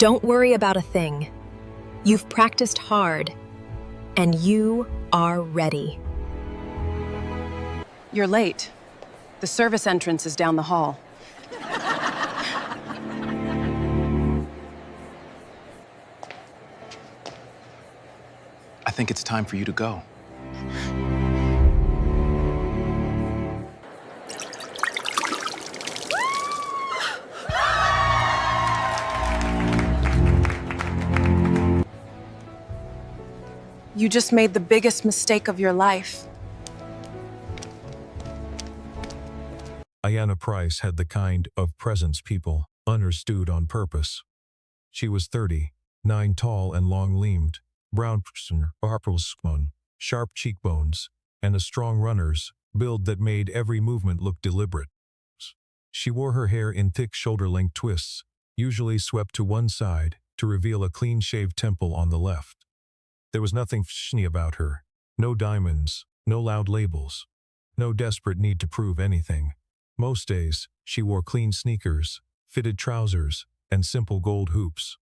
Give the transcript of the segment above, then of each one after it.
Don't worry about a thing. You've practiced hard, and you are ready. You're late. The service entrance is down the hall. I think it's time for you to go. You just made the biggest mistake of your life. Ayanna Price had the kind of presence people understood on purpose. She was 39, tall and long-limbed, brown person, sharp cheekbones, and a strong runner's build that made every movement look deliberate. She wore her hair in thick shoulder-length twists, usually swept to one side to reveal a clean-shaved temple on the left. There was nothing flashy about her. No diamonds, no loud labels, no desperate need to prove anything. Most days, she wore clean sneakers, fitted trousers, and simple gold hoops.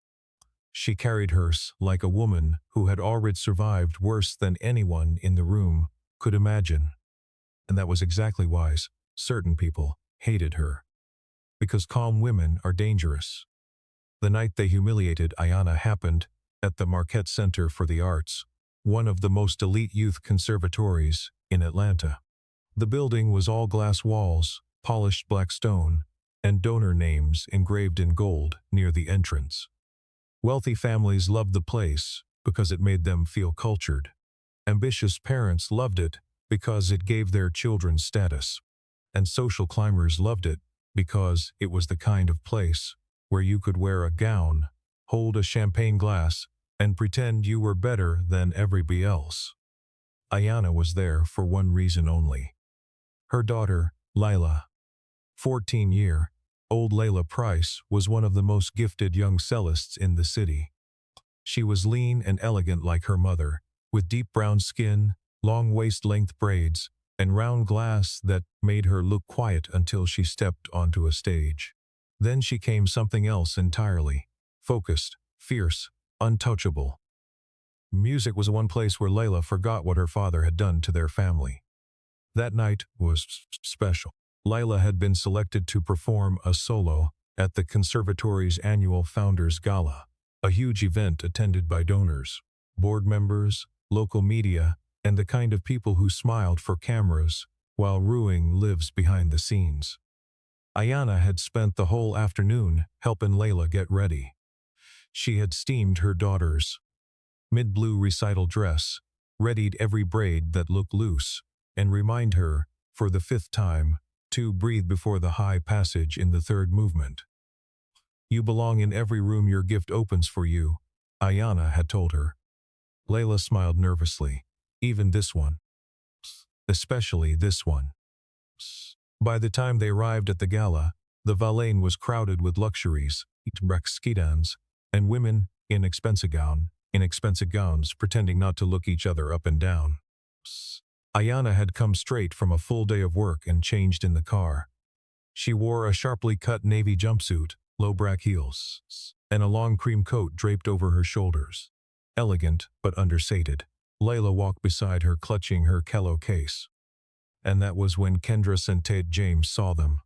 She carried hers like a woman who had already survived worse than anyone in the room could imagine. And that was exactly why certain people hated her. Because calm women are dangerous. The night they humiliated Ayanna happened at the Marquette Center for the Arts, one of the most elite youth conservatories in Atlanta. The building was all glass walls, polished black stone, and donor names engraved in gold near the entrance. Wealthy families loved the place because it made them feel cultured. Ambitious parents loved it because it gave their children status. And social climbers loved it because it was the kind of place where you could wear a gown, hold a champagne glass, and pretend you were better than everybody else. Ayanna was there for one reason only. Her daughter, Laila, 14-year-old Laila Price, was one of the most gifted young cellists in the city. She was lean and elegant like her mother, with deep brown skin, long waist-length braids, and round glass that made her look quiet until she stepped onto a stage. Then she came something else entirely. Focused, fierce, untouchable. Music was one place where Laila forgot what her father had done to their family. That night was special. Laila had been selected to perform a solo at the conservatory's annual Founders Gala, a huge event attended by donors, board members, local media, and the kind of people who smiled for cameras while ruining lives behind the scenes. Ayanna had spent the whole afternoon helping Laila get ready. She had steamed her daughter's mid-blue recital dress, readied every braid that looked loose, and remind her, for the 5th time, to breathe before the high passage in the 3rd movement. "You belong in every room your gift opens for you," Ayanna had told her. Laila smiled nervously. "Even this one. Especially this one." By the time they arrived at the gala, the Valane was crowded with luxuries, skidans, and women in expensive gowns pretending not to look each other up and down. Ayanna had come straight from a full day of work and changed in the car. She wore a sharply cut navy jumpsuit, low black heels, and a long cream coat draped over her shoulders. Elegant but understated, Laila walked beside her clutching her cello case. And that was when Kendra St. James saw them.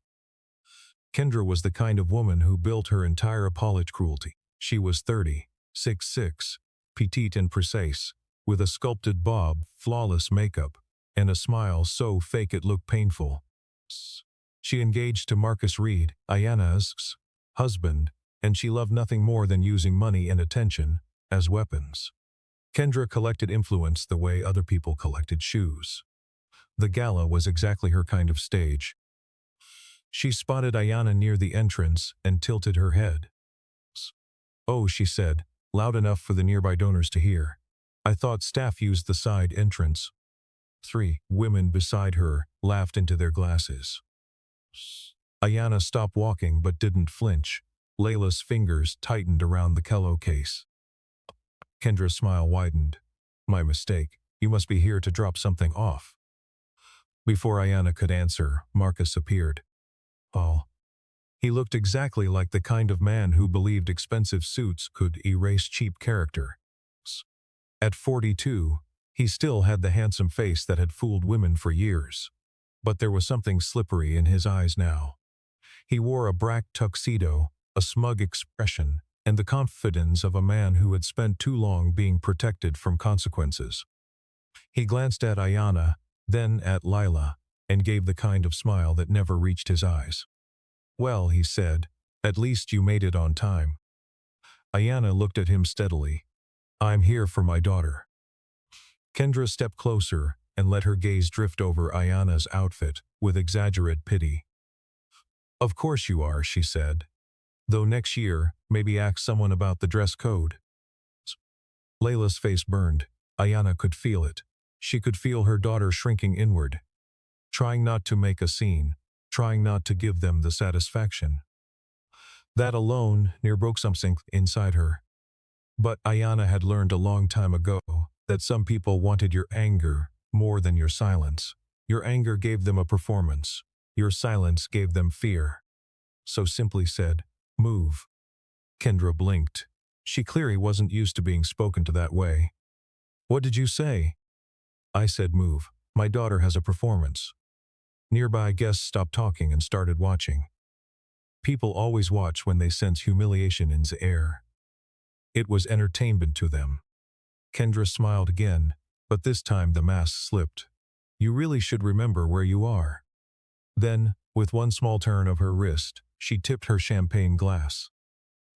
Kendra was the kind of woman who built her entire apology cruelty. She was 30, 6'6", petite and precise, with a sculpted bob, flawless makeup, and a smile so fake it looked painful. She engaged to Marcus Reed, Ayanna's husband, and she loved nothing more than using money and attention as weapons. Kendra collected influence the way other people collected shoes. The gala was exactly her kind of stage. She spotted Ayanna near the entrance and tilted her head. "Oh," she said, loud enough for the nearby donors to hear. "I thought staff used the side entrance." 3 women beside her laughed into their glasses. Ayanna stopped walking but didn't flinch. Laila's fingers tightened around the cello case. Kendra's smile widened. "My mistake. You must be here to drop something off." Before Ayanna could answer, Marcus appeared. "Oh, He looked exactly like the kind of man who believed expensive suits could erase cheap character. At 42, he still had the handsome face that had fooled women for years. But there was something slippery in his eyes now. He wore a black tuxedo, a smug expression, and the confidence of a man who had spent too long being protected from consequences. He glanced at Ayanna, then at Laila, and gave the kind of smile that never reached his eyes. "Well," he said, "at least you made it on time." Ayanna looked at him steadily. "I'm here for my daughter." Kendra stepped closer and let her gaze drift over Ayanna's outfit with exaggerated pity. "Of course you are," she said. "Though next year, maybe ask someone about the dress code." Layla's face burned. Ayanna could feel it. She could feel her daughter shrinking inward, trying not to make a scene, trying not to give them the satisfaction. That alone near broke something inside her. But Ayanna had learned a long time ago that some people wanted your anger more than your silence. Your anger gave them a performance. Your silence gave them fear. So simply said, "Move." Kendra blinked. She clearly wasn't used to being spoken to that way. "What did you say?" "I said move. My daughter has a performance." Nearby guests stopped talking and started watching. People always watch when they sense humiliation in the air. It was entertainment to them. Kendra smiled again, but this time the mask slipped. "You really should remember where you are." Then, with one small turn of her wrist, she tipped her champagne glass.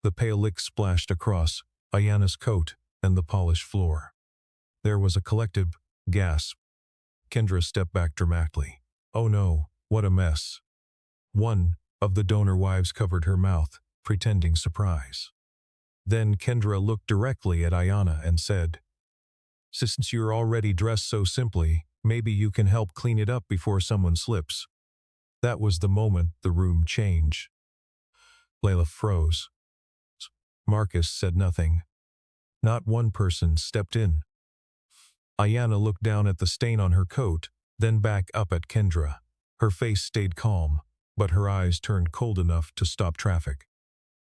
The pale lick splashed across Ayanna's coat and the polished floor. There was a collective gasp. Kendra stepped back dramatically. "Oh no, what a mess." One of the donor wives covered her mouth, pretending surprise. Then Kendra looked directly at Ayanna and said, "Since you're already dressed so simply, maybe you can help clean it up before someone slips." That was the moment the room changed. Laila froze. Marcus said nothing. Not one person stepped in. Ayanna looked down at the stain on her coat, then back up at Kendra. Her face stayed calm, but her eyes turned cold enough to stop traffic.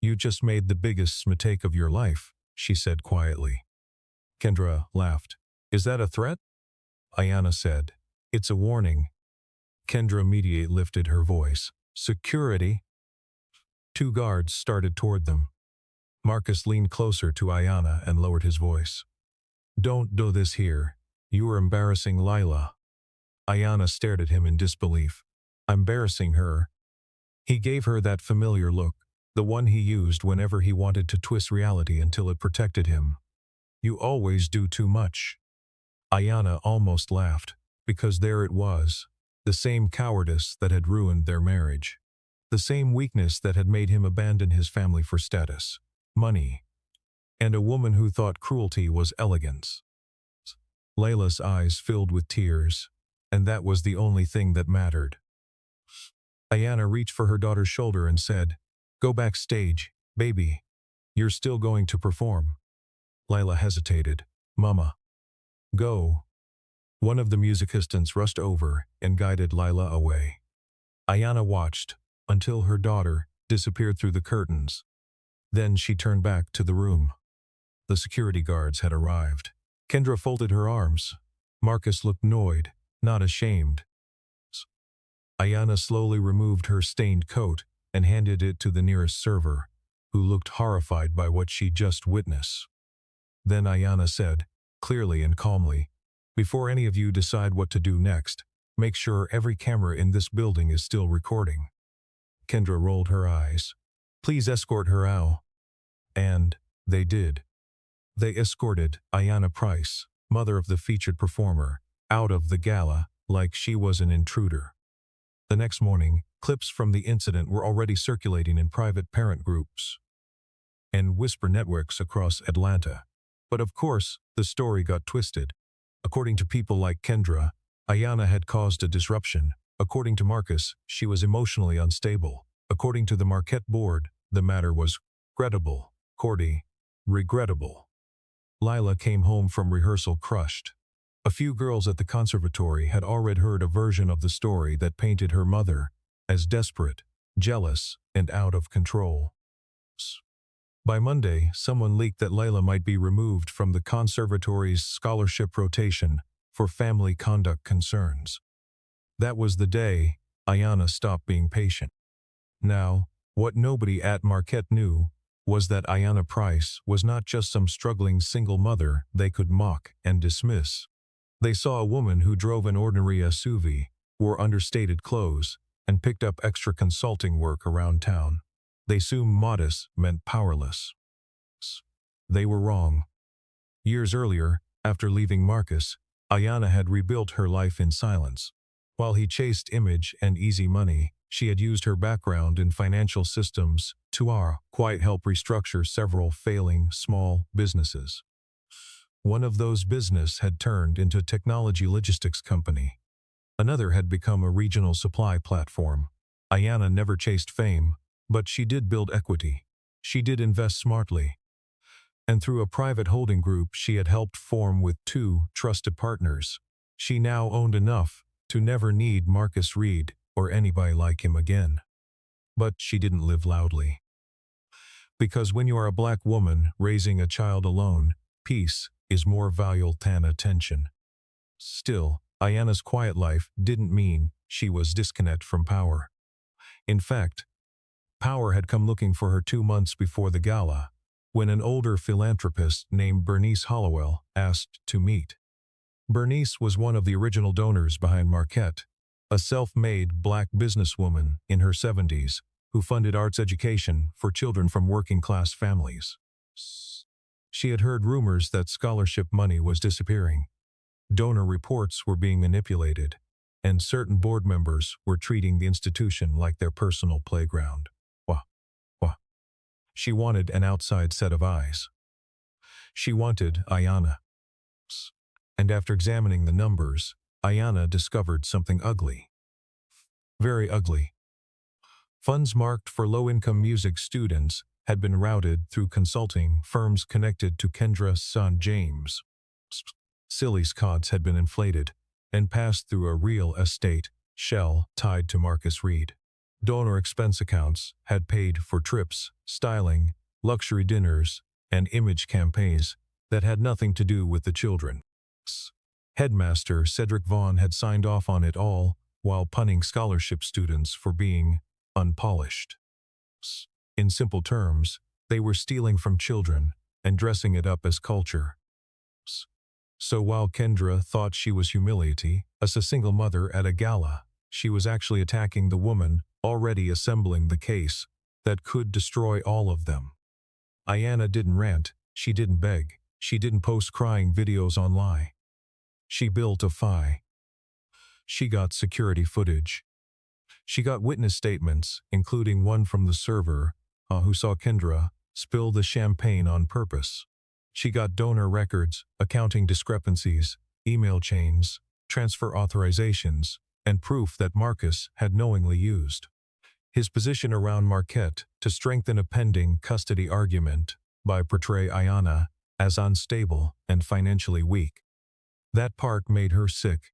"You just made the biggest mistake of your life," she said quietly. Kendra laughed. "Is that a threat?" Ayanna said, "It's a warning." Kendra immediately lifted her voice. "Security!" Two guards started toward them. Marcus leaned closer to Ayanna and lowered his voice. "Don't do this here. You are embarrassing Laila." Ayanna stared at him in disbelief. "Embarrassing her?" He gave her that familiar look, the one he used whenever he wanted to twist reality until it protected him. "You always do too much." Ayanna almost laughed, because there it was, the same cowardice that had ruined their marriage. The same weakness that had made him abandon his family for status, money, and a woman who thought cruelty was elegance. Layla's eyes filled with tears, and that was the only thing that mattered. Ayanna reached for her daughter's shoulder and said, "Go backstage, baby. You're still going to perform." Laila hesitated. "Mama." "Go." One of the music assistants rushed over and guided Laila away. Ayanna watched until her daughter disappeared through the curtains. Then she turned back to the room. The security guards had arrived. Kendra folded her arms. Marcus looked annoyed, not ashamed. Ayanna slowly removed her stained coat and handed it to the nearest server, who looked horrified by what she just witnessed. Then Ayanna said, clearly and calmly, "Before any of you decide what to do next, make sure every camera in this building is still recording." Kendra rolled her eyes. "Please escort her out." And they did. They escorted Ayanna Price, mother of the featured performer, out of the gala like she was an intruder. The next morning, clips from the incident were already circulating in private parent groups and whisper networks across Atlanta. But of course, the story got twisted. According to people like Kendra, Ayanna had caused a disruption. According to Marcus, she was emotionally unstable. According to the Marquette board, the matter was regrettable. Cordy, regrettable. Laila came home from rehearsal crushed. A few girls at the conservatory had already heard a version of the story that painted her mother as desperate, jealous, and out of control. By Monday, someone leaked that Laila might be removed from the conservatory's scholarship rotation for family conduct concerns. That was the day Ayanna stopped being patient. Now, what nobody at Marquette knew was that Ayanna Price was not just some struggling single mother they could mock and dismiss. They saw a woman who drove an ordinary SUV, wore understated clothes, and picked up extra consulting work around town. They assumed modest meant powerless. They were wrong. Years earlier, after leaving Marcus, Ayanna had rebuilt her life in silence. While he chased image and easy money, she had used her background in financial systems to quite help restructure several failing small businesses. One of those businesses had turned into a technology logistics company. Another had become a regional supply platform. Ayanna never chased fame, but she did build equity. She did invest smartly. And through a private holding group she had helped form with 2 trusted partners, she now owned enough to never need Marcus Reed or anybody like him again. But she didn't live loudly. Because when you are a black woman raising a child alone, peace is more valuable than attention. Still, Ayanna's quiet life didn't mean she was disconnected from power. In fact, power had come looking for her 2 months before the gala, when an older philanthropist named Bernice Hollowell asked to meet. Bernice was one of the original donors behind Marquette, a self-made black businesswoman in her 70s who funded arts education for children from working-class families. She had heard rumors that scholarship money was disappearing. Donor reports were being manipulated, and certain board members were treating the institution like their personal playground. Wah. She wanted an outside set of eyes. She wanted Ayanna. And after examining the numbers, Ayanna discovered something ugly. Very ugly. Funds marked for low-income music students had been routed through consulting firms connected to Kendra's son James. Silly Scots had been inflated and passed through a real estate shell tied to Marcus Reed. Donor expense accounts had paid for trips, styling, luxury dinners, and image campaigns that had nothing to do with the children. Headmaster Cedric Vaughn had signed off on it all while punning scholarship students for being unpolished. In simple terms, they were stealing from children and dressing it up as culture. So while Kendra thought she was humiliated as a single mother at a gala, she was actually attacking the woman already assembling the case that could destroy all of them. Ayanna didn't rant, she didn't beg, she didn't post crying videos online. She built a FI. She got security footage. She got witness statements, including one from the server who saw Kendra spill the champagne on purpose. She got donor records, accounting discrepancies, email chains, transfer authorizations, and proof that Marcus had knowingly used his position around Marquette to strengthen a pending custody argument by portraying Ayanna as unstable and financially weak. That part made her sick.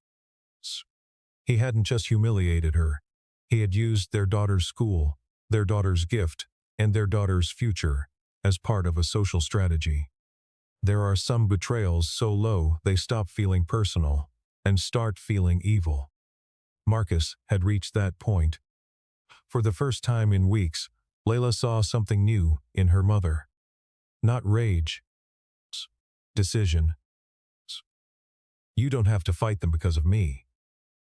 He hadn't just humiliated her. He had used their daughter's school, their daughter's gift, and their daughter's future as part of a social strategy. There are some betrayals so low they stop feeling personal and start feeling evil. Marcus had reached that point. For the first time in weeks, Laila saw something new in her mother. Not rage. Decision. You don't have to fight them because of me,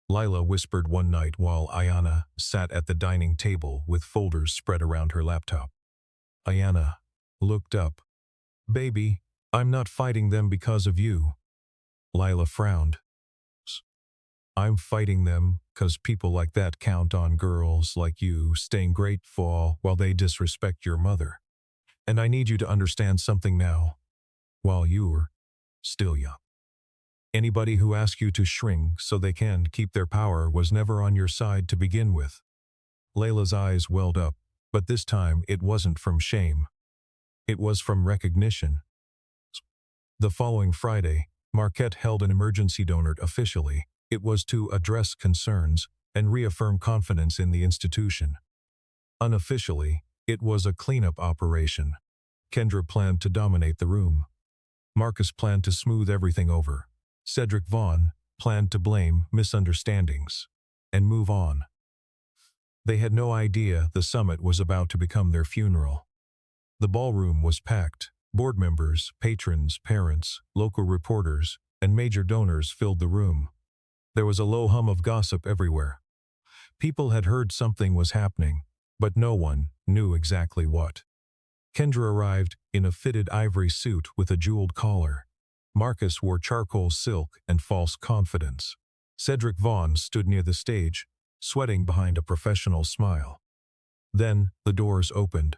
Laila whispered one night while Ayanna sat at the dining table with folders spread around her laptop. Ayanna looked up. Baby, I'm not fighting them because of you. Laila frowned. I'm fighting them because people like that count on girls like you staying grateful while they disrespect your mother. And I need you to understand something now, while you're still young. Anybody who asks you to shrink so they can keep their power was never on your side to begin with. Layla's eyes welled up, but this time it wasn't from shame. It was from recognition. The following Friday, Marquette held an emergency donor officially. It was to address concerns and reaffirm confidence in the institution. Unofficially, it was a cleanup operation. Kendra planned to dominate the room. Marcus planned to smooth everything over. Cedric Vaughn planned to blame misunderstandings and move on. They had no idea the summit was about to become their funeral. The ballroom was packed. Board members, patrons, parents, local reporters, and major donors filled the room. There was a low hum of gossip everywhere. People had heard something was happening, but no one knew exactly what. Kendra arrived in a fitted ivory suit with a jeweled collar. Marcus wore charcoal silk and false confidence. Cedric Vaughn stood near the stage, sweating behind a professional smile. Then the doors opened,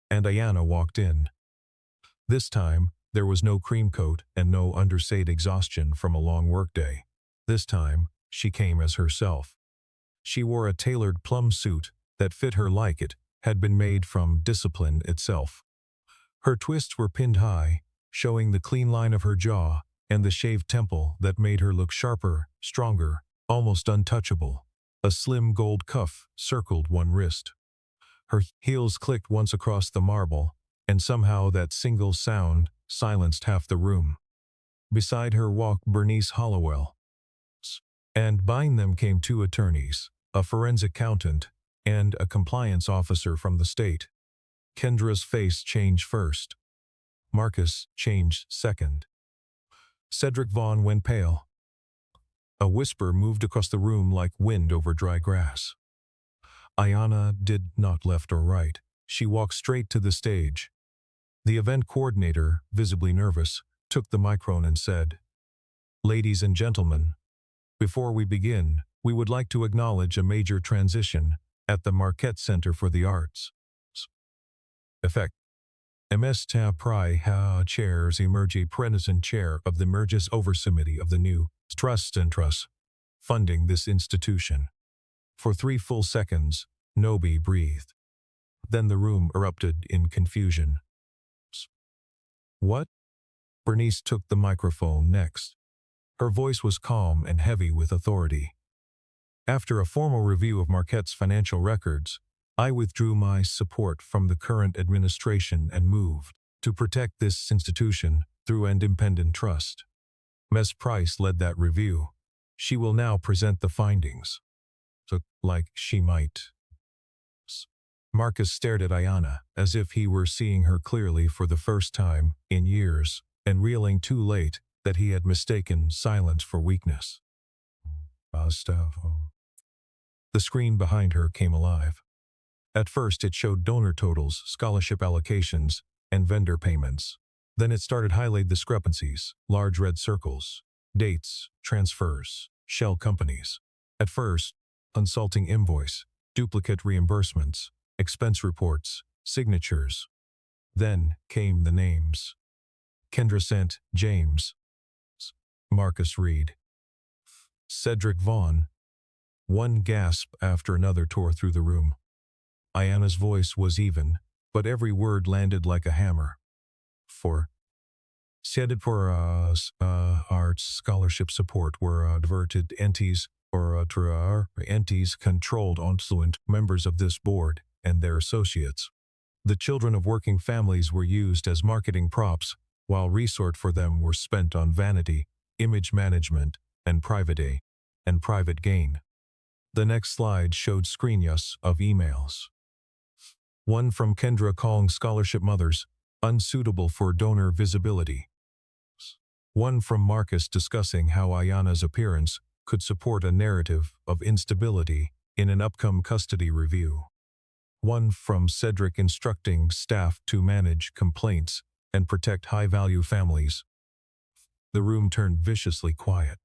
and Ayanna walked in. This time, there was no cream coat and no understated exhaustion from a long workday. This time, she came as herself. She wore a tailored plum suit that fit her like it had been made from discipline itself. Her twists were pinned high, showing the clean line of her jaw and the shaved temple that made her look sharper, stronger, almost untouchable. A slim gold cuff circled one wrist. Her heels clicked once across the marble, and somehow that single sound silenced half the room. Beside her walked Bernice Hollowell, and behind them came two attorneys, a forensic accountant, and a compliance officer from the state. Kendra's face changed first. Marcus changed second. Cedric Vaughn went pale. A whisper moved across the room like wind over dry grass. Ayanna did not left or right. She walked straight to the stage. The event coordinator, visibly nervous, took the microphone and said, "Ladies and gentlemen, before we begin, we would like to acknowledge a major transition at the Marquette Center for the Arts. Effect. Ayanna Price chairs emerge president chair of the Merges Oversimittee of the new Trust and Trust, funding this institution." For 3 full seconds, nobody breathed. Then the room erupted in confusion. "What?" Bernice took the microphone next. Her voice was calm and heavy with authority. "After a formal review of Marquette's financial records, I withdrew my support from the current administration and moved to protect this institution through an independent trust. Ms. Price led that review. She will now present the findings." So, like she might. Marcus stared at Ayanna as if he were seeing her clearly for the first time in years, and realizing too late that he had mistaken silence for weakness. The screen behind her came alive. At first it showed donor totals, scholarship allocations, and vendor payments. Then it started highlighting discrepancies, large red circles, dates, transfers, shell companies. At first, consulting invoice, duplicate reimbursements, expense reports, signatures. Then came the names. Kendra sent James. Marcus Reed. Cedric Vaughn. One gasp after another tore through the room. Ayanna's voice was even, but every word landed like a hammer. For arts scholarship support were diverted entities or entities controlled affluent members of this board and their associates. The children of working families were used as marketing props, while resources for them were spent on vanity, image management, and private gain. The next slide showed screenshots of emails. One from Kendra calling scholarship mothers unsuitable for donor visibility. One from Marcus discussing how Ayanna's appearance could support a narrative of instability in an upcoming custody review. One from Cedric instructing staff to manage complaints and protect high-value families. The room turned viciously quiet.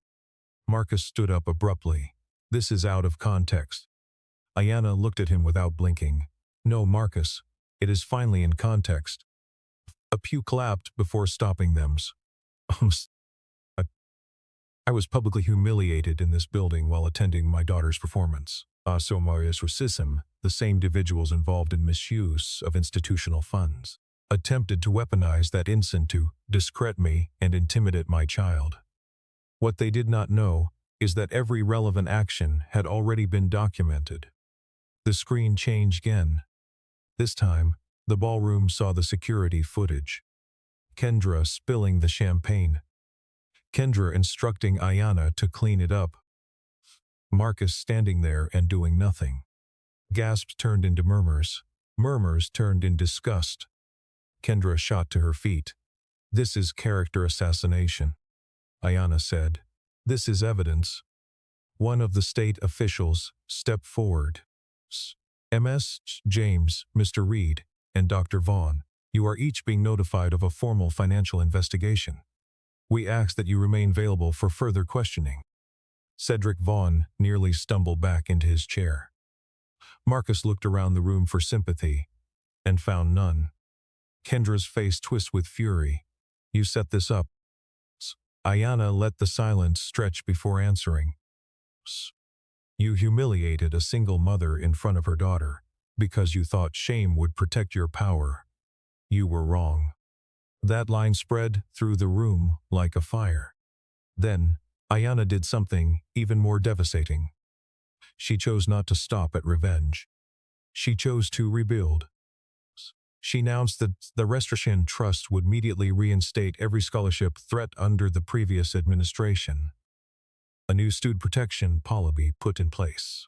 Marcus stood up abruptly. "This is out of context." Ayanna looked at him without blinking. "No, Marcus, it is finally in context." A pew clapped before stopping them. I was publicly humiliated in this building while attending my daughter's performance. So Marius racism, the same individuals involved in misuse of institutional funds, attempted to weaponize that instant to discredit me and intimidate my child. What they did not know is that every relevant action had already been documented. The screen changed again. This time, the ballroom saw the security footage. Kendra spilling the champagne. Kendra instructing Ayanna to clean it up. Marcus standing there and doing nothing. Gasps turned into murmurs. Murmurs turned in disgust. Kendra shot to her feet. "This is character assassination," Ayanna said. "This is evidence." One of the state officials stepped forward. "Ms. James, Mr. Reed, and Dr. Vaughn, you are each being notified of a formal financial investigation. We ask that you remain available for further questioning." Cedric Vaughn nearly stumbled back into his chair. Marcus looked around the room for sympathy, and found none. Kendra's face twisted with fury. "You set this up." Ayanna let the silence stretch before answering. "You humiliated a single mother in front of her daughter, because you thought shame would protect your power. You were wrong." That line spread through the room like a fire. Then, Ayanna did something even more devastating. She chose not to stop at revenge. She chose to rebuild. She announced that the Restoration Trust would immediately reinstate every scholarship threat under the previous administration. A new student protection policy put in place.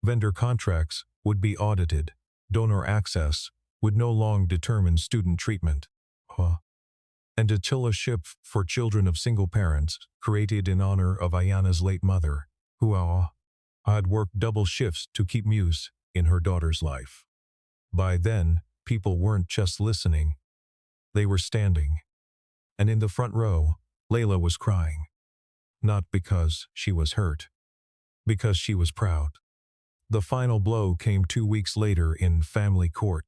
Vendor contracts would be audited. Donor access would no longer determine student treatment. And a scholarship for children of single parents, created in honor of Ayanna's late mother, who had worked double shifts to keep Muse in her daughter's life. By then, people weren't just listening. They were standing. And in the front row, Laila was crying. Not because she was hurt. Because she was proud. The final blow came 2 weeks later in family court.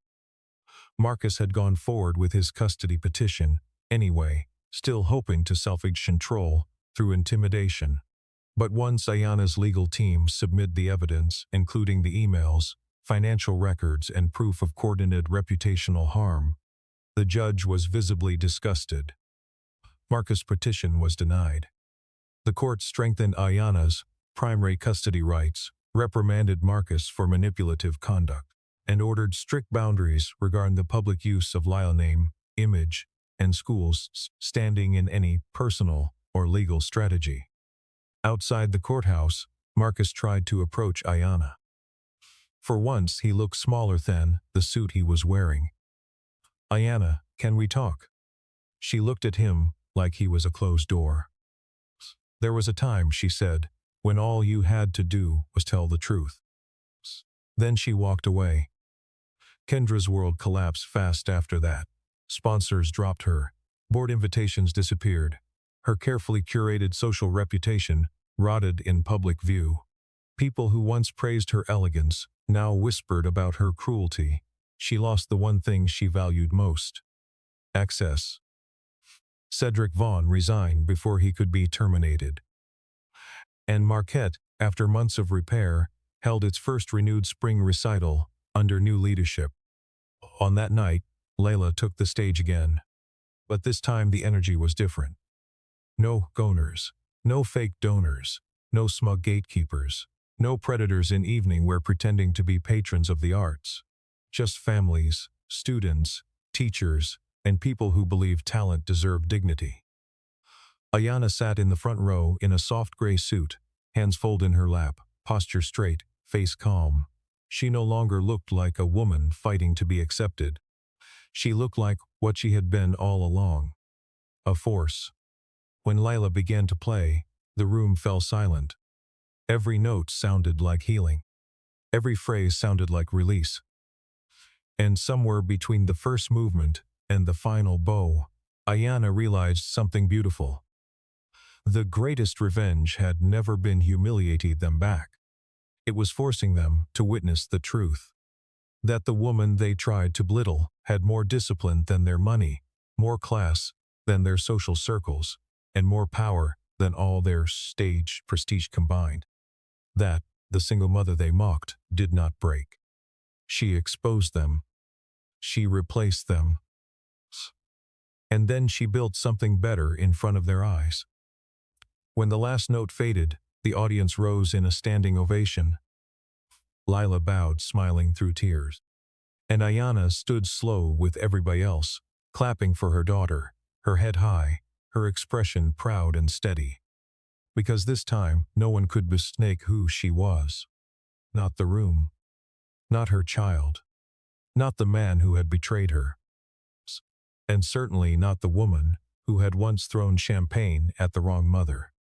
Marcus had gone forward with his custody petition, anyway, still hoping to self-control through intimidation. But once Ayanna's legal team submitted the evidence, including the emails, financial records, and proof of coordinated reputational harm, the judge was visibly disgusted. Marcus' petition was denied. The court strengthened Ayanna's primary custody rights, reprimanded Marcus for manipulative conduct, and ordered strict boundaries regarding the public use of Laila's name, image, and schools standing in any personal or legal strategy. Outside the courthouse, Marcus tried to approach Ayanna. For once, he looked smaller than the suit he was wearing. "Ayanna, can we talk?" She looked at him like he was a closed door. "There was a time," she said, "when all you had to do was tell the truth." Then she walked away. Kendra's world collapsed fast after that. Sponsors dropped her. Board invitations disappeared. Her carefully curated social reputation rotted in public view. People who once praised her elegance now whispered about her cruelty. She lost the one thing she valued most: access. Cedric Vaughn resigned before he could be terminated. And Marquette, after months of repair, held its first renewed spring recital under new leadership. On that night, Laila took the stage again. But this time the energy was different. No goners, no fake donors, no smug gatekeepers, no predators in evening wear pretending to be patrons of the arts. Just families, students, teachers, and people who believe talent deserved dignity. Ayanna sat in the front row in a soft gray suit, hands folded in her lap, posture straight, face calm. She no longer looked like a woman fighting to be accepted. She looked like what she had been all along: a force. When Laila began to play, the room fell silent. Every note sounded like healing. Every phrase sounded like release. And somewhere between the first movement and the final bow, Ayanna realized something beautiful. The greatest revenge had never been humiliating them back. It was forcing them to witness the truth. That the woman they tried to belittle had more discipline than their money, more class than their social circles, and more power than all their stage prestige combined. That the single mother they mocked did not break. She exposed them. She replaced them. And then she built something better in front of their eyes. When the last note faded, the audience rose in a standing ovation. Laila bowed, smiling through tears. And Ayanna stood slow with everybody else, clapping for her daughter, her head high, her expression proud and steady. Because this time, no one could mistake who she was. Not the room. Not her child. Not the man who had betrayed her. And certainly not the woman who had once thrown champagne at the wrong mother.